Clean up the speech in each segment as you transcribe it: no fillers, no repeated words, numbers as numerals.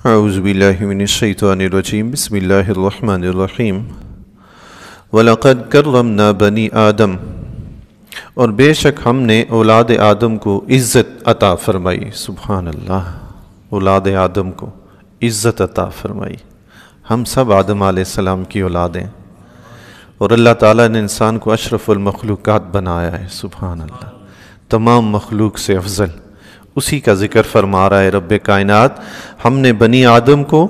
اعوذ باللہ من الشیطان الرجیم بسم اللہ الرحمن الرحیم وَلَقَدْ كَرَّمْنَا بَنِي آدم، اور بے شک ہم نے اولاد آدم کو عزت عطا فرمائی۔ سبحان اللہ، اولاد آدم کو عزت عطا فرمائی۔ ہم سب آدم علیہ السلام کی اولاد ہیں، اور اللہ تعالیٰ نے انسان کو اشرف المخلوقات بنایا ہے۔ سبحان اللہ، تمام مخلوق سے افضل، اسی کا ذکر فرما رہا ہے رب کائنات۔ ہم نے بنی آدم کو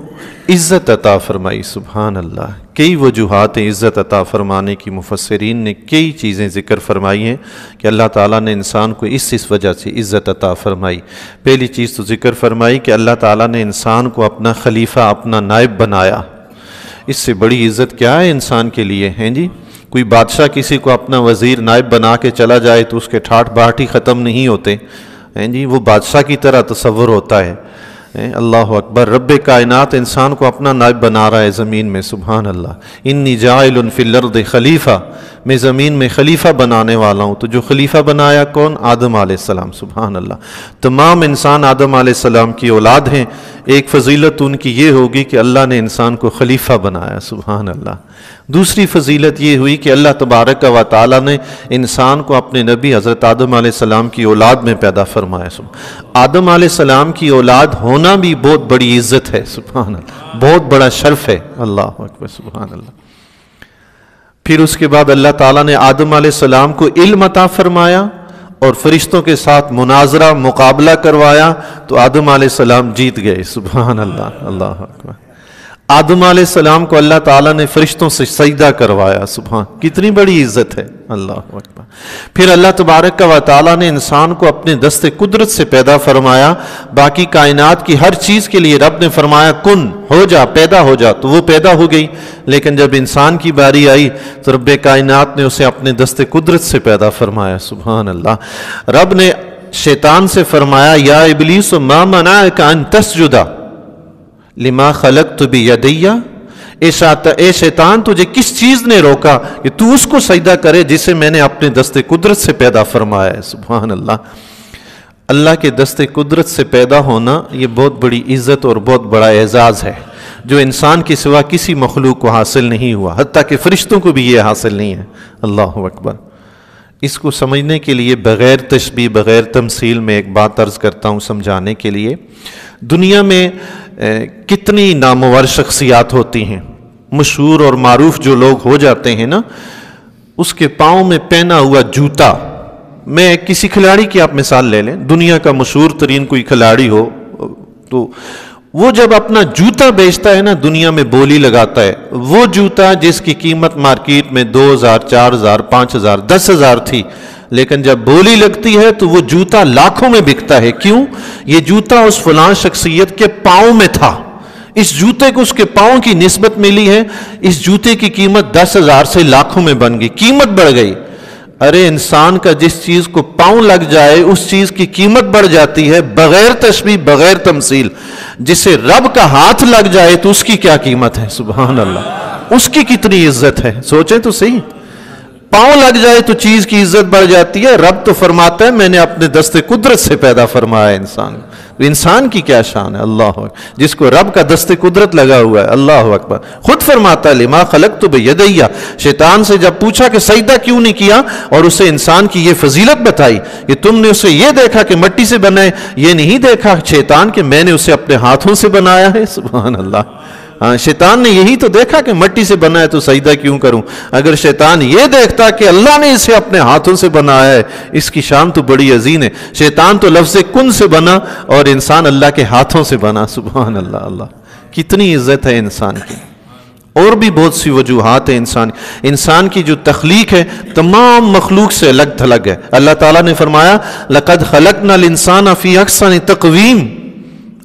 عزت عطا فرمائی۔ سبحان اللہ، کئی وجوہات ہیں عزت عطا فرمانے کی، مفسرین نے کئی چیزیں ذکر فرمائی ہیں کہ اللہ تعالیٰ نے انسان کو اس وجہ سے عزت عطا فرمائی۔ پہلی چیز تو ذکر فرمائی کہ اللہ تعالیٰ نے انسان کو اپنا خلیفہ، اپنا نائب بنایا۔ اس سے بڑی عزت کیا ہے انسان کے لیے، ہیں جی؟ کوئی بادشاہ کسی کو اپنا وزیر نائب بنا کے چلا جائے تو اس کے ٹھاٹ باٹ ہی ختم نہیں ہوتے ہیں جی، وہ بادشاہ کی طرح تصور ہوتا ہے۔ اللہ اکبر، رب کائنات انسان کو اپنا نائب بنا رہا ہے زمین میں۔ سبحان اللہ، انی جاعل فی الارض خلیفہ، میں زمین میں خلیفہ بنانے والا ہوں۔ تو جو خلیفہ بنایا کون؟ آدم علیہ السلام۔ سبحان اللہ، تمام انسان آدم علیہ السلام کی اولاد ہیں۔ ایک فضیلت ان کی یہ ہوگی کہ اللہ نے انسان کو خلیفہ بنایا۔ سبحان اللہ۔ دوسری فضیلت یہ ہوئی کہ اللہ تبارک و تعالیٰ نے انسان کو اپنے نبی حضرت آدم علیہ السلام کی اولاد میں پیدا فرمایا۔ آدم علیہ السلام کی اولاد ہونا بھی بہت بڑی عزت ہے۔ سبحان اللہ، بہت بڑا شرف ہے۔ اللہ اکبر، سبحان اللہ۔ پھر اس کے بعد اللہ تعالیٰ نے آدم علیہ السلام کو علم عطا فرمایا اور فرشتوں کے ساتھ مناظرہ، مقابلہ کروایا، تو آدم علیہ السلام جیت گئے۔ سبحان اللہ، اللہ اکبر۔ آدم علیہ السلام کو اللہ تعالیٰ نے فرشتوں سے سجدہ کروایا۔ سبحان، کتنی بڑی عزت ہے۔ اللہ اکبر۔ پھر اللہ تبارک و تعالیٰ نے انسان کو اپنے دست قدرت سے پیدا فرمایا۔ باقی کائنات کی ہر چیز کے لیے رب نے فرمایا کن، ہو جا، پیدا ہو جا، تو وہ پیدا ہو گئی۔ لیکن جب انسان کی باری آئی تو رب کائنات نے اسے اپنے دست قدرت سے پیدا فرمایا۔ سبحان اللہ۔ رب نے شیطان سے فرمایا یا ابلیس ما منعک ان تسجد لما خلقت بیدی، اے شیطان، تجھے کس چیز نے روکا کہ تو اس کو سجدہ کرے جسے میں نے اپنے دست قدرت سے پیدا فرمایا ہے۔ سبحان اللہ۔ اللہ کے دست قدرت سے پیدا ہونا یہ بہت بڑی عزت اور بہت بڑا اعزاز ہے، جو انسان کے سوا کسی مخلوق کو حاصل نہیں ہوا، حتیٰ کہ فرشتوں کو بھی یہ حاصل نہیں ہے۔ اللہ اکبر۔ اس کو سمجھنے کے لیے بغیر تشبیہ، بغیر تمثیل میں ایک بات عرض کرتا ہوں سمجھانے کے لیے۔ دنیا میں کتنی نامور شخصیات ہوتی ہیں، مشہور اور معروف جو لوگ ہو جاتے ہیں نا، اس کے پاؤں میں پہنا ہوا جوتا، میں کسی کھلاڑی کی آپ مثال لے لیں، دنیا کا مشہور ترین کوئی کھلاڑی ہو تو وہ جب اپنا جوتا بیچتا ہے نا، دنیا میں بولی لگاتا ہے، وہ جوتا جس کی قیمت مارکیٹ میں 2000، 4000، 5000، 10000 تھی، لیکن جب بولی لگتی ہے تو وہ جوتا لاکھوں میں بکتا ہے۔ کیوں؟ یہ جوتا اس فلاں شخصیت کے پاؤں میں تھا، اس جوتے کو اس کے پاؤں کی نسبت ملی ہے، اس جوتے کی قیمت 10000 سے لاکھوں میں بن گئی، قیمت بڑھ گئی۔ ارے انسان کا جس چیز کو پاؤں لگ جائے اس چیز کی قیمت بڑھ جاتی ہے، بغیر تشبیہ، بغیر تمثیل۔ جسے رب کا ہاتھ لگ جائے تو اس کی کیا قیمت ہے؟ سبحان اللہ، اس کی کتنی عزت ہے، سوچیں تو صحیح۔ پاؤں لگ جائے تو چیز کی عزت بڑھ جاتی ہے۔ رب تو فرماتا ہے میں نے اپنے دست قدرت سے پیدا فرمایا انسان، انسان کی کیا شان ہے۔ اللہ اکبر، جس کو رب کا دست قدرت لگا ہوا ہے۔ اللہ اکبر، خود فرماتا ہے لما خلقت بیدی۔ شیطان سے جب پوچھا کہ سجدہ کیوں نہیں کیا، اور اسے انسان کی یہ فضیلت بتائی کہ تم نے اسے یہ دیکھا کہ مٹی سے بنائے، یہ نہیں دیکھا شیطان کہ میں نے اسے اپنے ہاتھوں سے بنایا ہے۔ سبحان اللہ۔ ہاں، شیطان نے یہی تو دیکھا کہ مٹی سے بنا ہے تو سجدہ کیوں کروں۔ اگر شیطان یہ دیکھتا کہ اللہ نے اسے اپنے ہاتھوں سے بنایا ہے، اس کی شان تو بڑی عظیم ہے۔ شیطان تو لفظ کن سے بنا اور انسان اللہ کے ہاتھوں سے بنا۔ سبحان اللہ، اللہ کتنی عزت ہے انسان کی۔ اور بھی بہت سی وجوہات ہیں انسان کی جو تخلیق ہے تمام مخلوق سے الگ تھلگ ہے۔ اللہ تعالیٰ نے فرمایا لَقَدْ خَلَقْنَا الْإِنسَانَ فِي أَحْسَنِ تَقْوِيمٍ،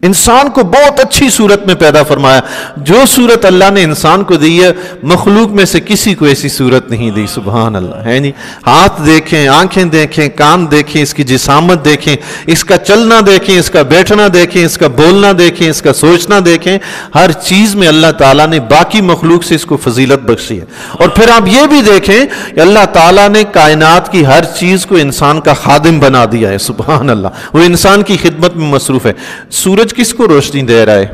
انسان کو بہت اچھی صورت میں پیدا فرمایا۔ جو صورت اللہ نے انسان کو دی ہے، مخلوق میں سے کسی کو ایسی صورت نہیں دی۔ سبحان اللہ، ہے نہیں؟ ہاتھ دیکھیں، آنکھیں دیکھیں، کان دیکھیں، اس کی جسامت دیکھیں، اس کا چلنا دیکھیں، اس کا بیٹھنا دیکھیں، اس کا بولنا دیکھیں، اس کا سوچنا دیکھیں، ہر چیز میں اللہ تعالیٰ نے باقی مخلوق سے اس کو فضیلت بخشی ہے۔ اور پھر آپ یہ بھی دیکھیں کہ اللہ تعالیٰ نے کائنات کی ہر چیز کو انسان کا خادم بنا دیا ہے۔ سبحان اللہ، وہ انسان کی خدمت میں مصروف ہے۔ سورج کس کو روشنی دے رہا ہے؟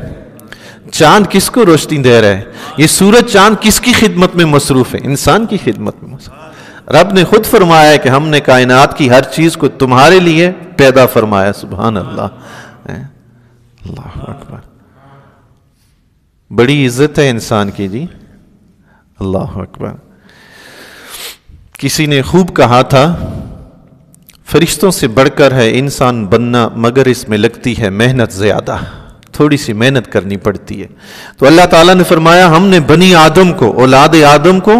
چاند کس کو روشنی دے رہا ہے؟ یہ سورج چاند کس کی خدمت میں مصروف ہے؟ انسان کی خدمت میں مصروف۔ رب نے خود فرمایا ہے کہ ہم نے کائنات کی ہر چیز کو تمہارے لیے پیدا فرمایا۔ سبحان اللہ، اللہ اکبر، بڑی عزت ہے انسان کی جی، اللہ اکبر۔ کسی نے خوب کہا تھا، فرشتوں سے بڑھ کر ہے انسان بننا، مگر اس میں لگتی ہے محنت زیادہ، تھوڑی سی محنت کرنی پڑتی ہے۔ تو اللہ تعالیٰ نے فرمایا ہم نے بنی آدم کو، اولاد آدم کو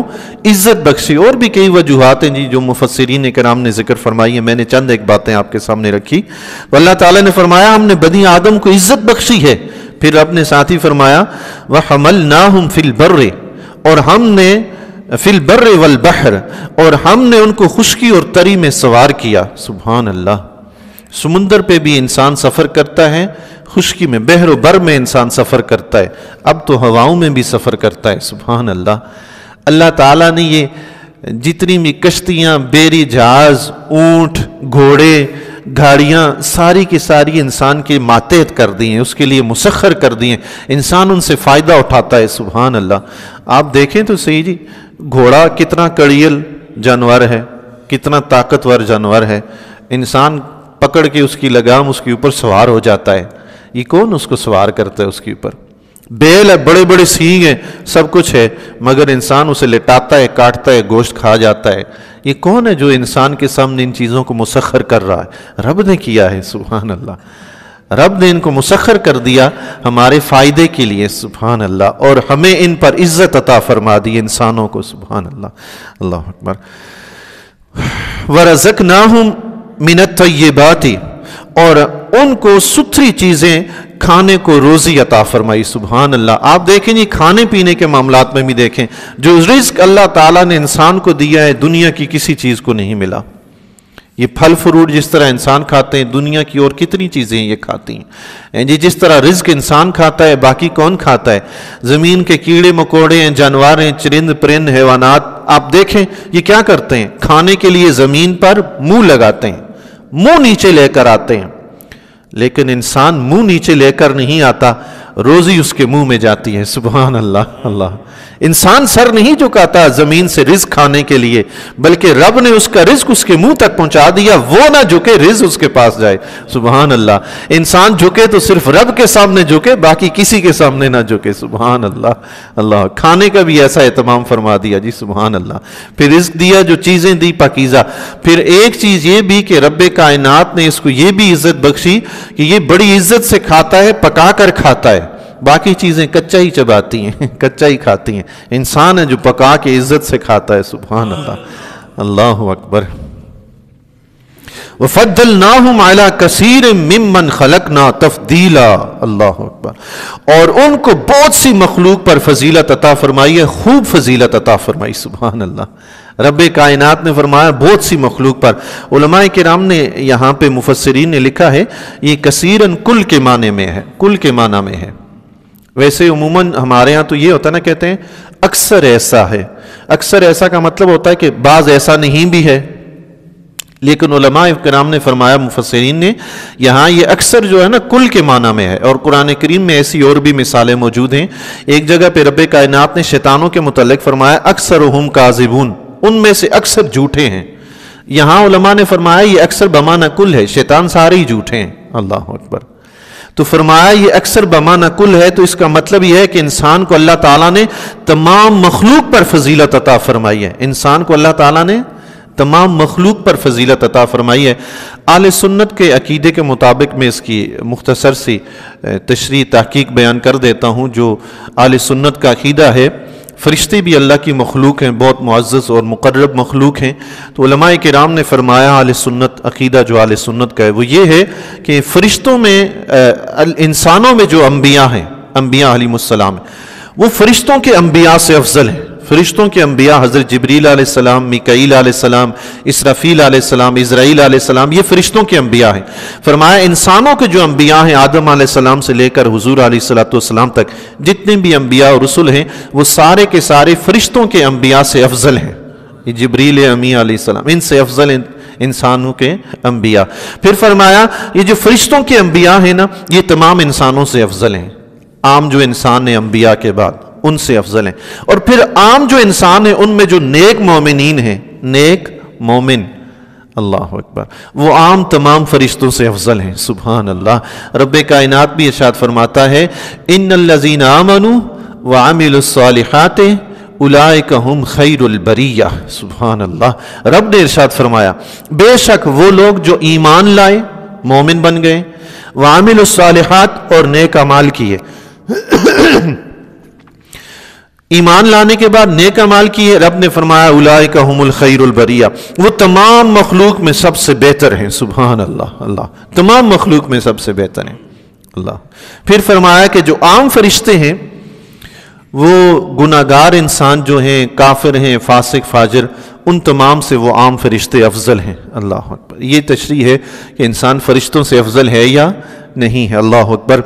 عزت بخشی۔ اور بھی کئی وجوہات ہیں جی جو مفسرین کرام نے ذکر فرمائی ہیں، میں نے چند ایک باتیں آپ کے سامنے رکھی۔ تو اللہ تعالیٰ نے فرمایا ہم نے بنی آدم کو عزت بخشی ہے۔ پھر اپنے ساتھی فرمایا وَحَمَلْنَاهُمْ فِي الْبَرِّ، اور ہم نے فی البر والبحر، اور ہم نے ان کو خشکی اور تری میں سوار کیا۔ سبحان اللہ، سمندر پہ بھی انسان سفر کرتا ہے، خشکی میں، بحر و بر میں انسان سفر کرتا ہے، اب تو ہواؤں میں بھی سفر کرتا ہے۔ سبحان اللہ، اللہ تعالیٰ نے یہ جتنی بھی کشتیاں، بیری جہاز، اونٹ، گھوڑے، گاڑیاں، ساری کی ساری انسان کے ماتحت کر دی ہیں، اس کے لیے مسخر کر دی ہیں، انسان ان سے فائدہ اٹھاتا ہے۔ سبحان اللہ، آپ دیکھیں تو صحیح جی، گھوڑا کتنا کڑیل جانور ہے، کتنا طاقتور جانور ہے، انسان پکڑ کے اس کی لگام اس کے اوپر سوار ہو جاتا ہے، یہ کون اس کو سوار کرتا ہے اس کے اوپر؟ بیل ہے، بڑے بڑے سینگ ہیں، سب کچھ ہے، مگر انسان اسے لٹاتا ہے، کاٹتا ہے، گوشت کھا جاتا ہے۔ یہ کون ہے جو انسان کے سامنے ان چیزوں کو مسخر کر رہا ہے؟ رب نے کیا ہے۔ سبحان اللہ، رب نے ان کو مسخر کر دیا ہمارے فائدے کے لیے۔ سبحان اللہ، اور ہمیں ان پر عزت عطا فرما دی انسانوں کو۔ سبحان اللہ، اللہ اکبر۔ وَرَزَقْنَاهُمْ مِنَ الطَّيِّبَاتِ، اور ان کو ستھری چیزیں کھانے کو روزی عطا فرمائی۔ سبحان اللہ، آپ دیکھیں جی، کھانے پینے کے معاملات میں بھی دیکھیں، جو رزق اللہ تعالیٰ نے انسان کو دیا ہے دنیا کی کسی چیز کو نہیں ملا۔ یہ پھل فروٹ جس طرح انسان کھاتے ہیں، دنیا کی اور کتنی چیزیں یہ کھاتی ہیں جی، جس طرح رزق انسان کھاتا ہے باقی کون کھاتا ہے؟ زمین کے کیڑے مکوڑے ہیں، جانور ہیں، چرند پرند، حیوانات، آپ دیکھیں یہ کیا کرتے ہیں؟ کھانے کے لیے زمین پر منہ لگاتے ہیں، منہ نیچے لے کر آتے ہیں، لیکن انسان منہ نیچے لے کر نہیں آتا، روزی اس کے منہ میں جاتی ہے۔ سبحان اللہ، اللہ، انسان سر نہیں جھکاتا زمین سے رزق کھانے کے لیے، بلکہ رب نے اس کا رزق اس کے منہ تک پہنچا دیا، وہ نہ جھکے رزق اس کے پاس جائے۔ سبحان اللہ، انسان جھکے تو صرف رب کے سامنے جھکے، باقی کسی کے سامنے نہ جھکے۔ سبحان اللہ، اللہ، کھانے کا بھی ایسا اہتمام فرما دیا جی۔ سبحان اللہ، پھر رزق دیا، جو چیزیں دی پاکیزہ۔ پھر ایک چیز یہ بھی کہ رب کائنات نے اس کو یہ بھی عزت بخشی کہ یہ بڑی عزت سے کھاتا ہے، پکا کر کھاتا ہے، باقی چیزیں کچا ہی چباتی ہیں، کچا ہی کھاتی ہیں، انسان ہے جو پکا کے عزت سے کھاتا ہے۔ سبحان اللہ، اللہ اکبر۔ وَفَضَّلْنَاهُمْ عَلَىٰ كَثِيرٍ مِّمَّنْ خَلَقْنَا تَفْضِيلًا، اللہ اکبر، اور ان کو بہت سی مخلوق پر فضیلت عطا فرمائی ہے، خوب فضیلت عطا فرمائی۔ سبحان اللہ، رب کائنات نے فرمایا بہت سی مخلوق پر۔ علماء کرام نے یہاں پہ مفسرین نے لکھا ہے یہ کثیراً کل کے معنی میں ہے، کل کے معنی میں ہے۔ ویسے عموماً ہمارے ہاں تو یہ ہوتا ہے نا، کہتے ہیں اکثر ایسا ہے، اکثر ایسا کا مطلب ہوتا ہے کہ بعض ایسا نہیں بھی ہے، لیکن علماء کرام نے فرمایا، مفسرین نے، یہاں یہ اکثر جو ہے نا کل کے معنی میں ہے، اور قرآن کریم میں ایسی اور بھی مثالیں موجود ہیں۔ ایک جگہ پہ رب کائنات نے شیطانوں کے متعلق فرمایا اکثرہم کاذبون، ان میں سے اکثر جھوٹے ہیں۔ یہاں علماء نے فرمایا یہ اکثر بمعنی کل ہے، شیطان سارے ہی جھوٹے ہیں۔ اللہ اکبر، تو فرمایا یہ اکثر بمعنی کل ہے، تو اس کا مطلب یہ ہے کہ انسان کو اللہ تعالیٰ نے تمام مخلوق پر فضیلت عطا فرمائی ہے، انسان کو اللہ تعالیٰ نے تمام مخلوق پر فضیلت عطا فرمائی ہے۔ اہل سنت کے عقیدے کے مطابق میں اس کی مختصر سی تشریح تحقیق بیان کر دیتا ہوں۔ جو اہل سنت کا عقیدہ ہے، فرشتے بھی اللہ کی مخلوق ہیں، بہت معزز اور مقرب مخلوق ہیں۔ تو علماء کرام نے فرمایا اہل سنت عقیدہ جو اہل سنت کا ہے وہ یہ ہے کہ فرشتوں میں، انسانوں میں جو انبیاء ہیں، انبیاء علیہ السلام، وہ فرشتوں کے انبیاء سے افضل ہیں۔ فرشتوں کے انبیاء حضرت جبریل علیہ السلام، میکائیل علیہ السلام، اسرافیل علیہ السلام، اسرائیل علیہ السلام، یہ فرشتوں کے انبیاء ہیں۔ فرمایا انسانوں کے جو انبیاء ہیں، آدم علیہ السلام سے لے کر حضور علیہ السلام تک جتنے بھی انبیاء اور رسول ہیں، وہ سارے کے سارے فرشتوں کے انبیاء سے افضل ہیں۔ یہ جبریل امی علیہ السلام ان سے افضل ہیں انسانوں کے انبیاء۔ پھر فرمایا یہ جو فرشتوں کے انبیاء ہیں نا، یہ تمام انسانوں سے افضل ہیں۔ عام جو انسان ہیں انبیاء کے بعد ان سے افضل ہیں، اور پھر عام جو انسان ہیں ان میں جو نیک مومنین ہیں، نیک مومن، اللہ اکبر، وہ عام تمام فرشتوں سے افضل ہیں. سبحان اللہ. رب کائنات بھی ارشاد فرماتا ہے ان الذین آمنوا وعملوا الصالحات اولئک هم خیر البریہ. سبحان اللہ. رب نے ارشاد فرمایا بے شک وہ لوگ جو ایمان لائے، مومن بن گئے، وعملوا الصالحات اور نیک اعمال کیے، ایمان لانے کے بعد نیک اعمال کیے، رب نے فرمایا اولئک هم الخیر البریہ، وہ تمام مخلوق میں سب سے بہتر ہیں. سبحان اللہ. اللہ تمام مخلوق میں سب سے بہتر ہیں. اللہ. پھر فرمایا کہ جو عام فرشتے ہیں وہ گناہگار انسان جو ہیں، کافر ہیں، فاسق فاجر، ان تمام سے وہ عام فرشتے افضل ہیں. اللہ اکبر. یہ تشریح ہے کہ انسان فرشتوں سے افضل ہے یا نہیں ہے. اللہ اکبر.